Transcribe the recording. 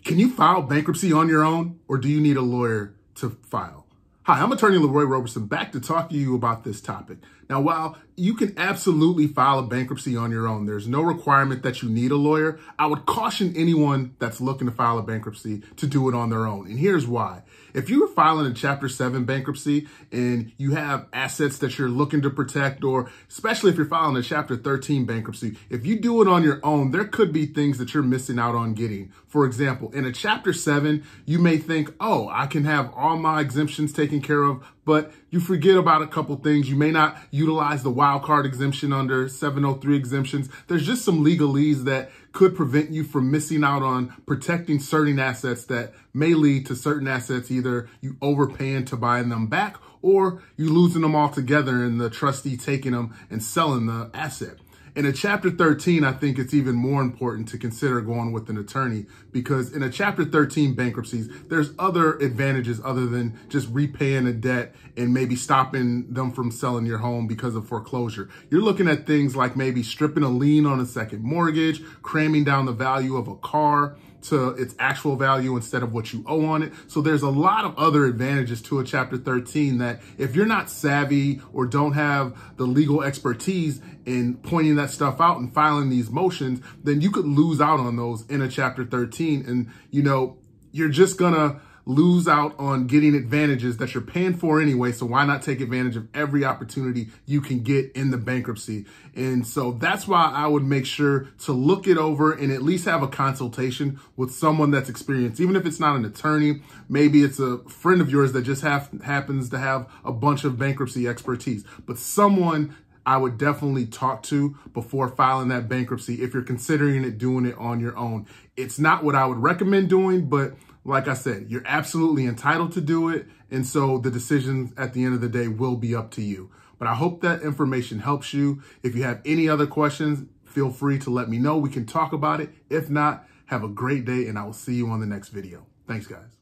Can you file bankruptcy on your own, or do you need a lawyer to file? Hi, I'm attorney Leroy Roberson, back to talk to you about this topic. Now, while you can absolutely file a bankruptcy on your own, there's no requirement that you need a lawyer. I would caution anyone that's looking to file a bankruptcy to do it on their own. And here's why. If you were filing a Chapter 7 bankruptcy and you have assets that you're looking to protect, or especially if you're filing a Chapter 13 bankruptcy, if you do it on your own, there could be things that you're missing out on getting. For example, in a Chapter 7, you may think, oh, I can have all my exemptions taken care of, but you forget about a couple things. You may not utilize the wild card exemption under 703 exemptions. There's just some legalese that could prevent you from missing out on protecting certain assets that may lead to certain assets, either you overpaying to buying them back or you losing them altogether and the trustee taking them and selling the asset. In a Chapter 13, I think it's even more important to consider going with an attorney, because in a Chapter 13 bankruptcies, there's other advantages other than just repaying a debt and maybe stopping them from selling your home because of foreclosure. You're looking at things like maybe stripping a lien on a second mortgage, cramming down the value of a car to its actual value instead of what you owe on it. So there's a lot of other advantages to a Chapter 13 that if you're not savvy or don't have the legal expertise in pointing that stuff out and filing these motions, then you could lose out on those in a Chapter 13. And, you're just gonna lose out on getting advantages that you're paying for anyway. So why not take advantage of every opportunity you can get in the bankruptcy? And so that's why I would make sure to look it over and at least have a consultation with someone that's experienced. Even if it's not an attorney, maybe it's a friend of yours that just happens to have a bunch of bankruptcy expertise, but someone I would definitely talk to before filing that bankruptcy if you're considering doing it on your own. It's not what I would recommend doing, but like I said, you're absolutely entitled to do it. And so the decisions at the end of the day will be up to you. But I hope that information helps you. If you have any other questions, feel free to let me know. We can talk about it. If not, have a great day, and I will see you on the next video. Thanks, guys.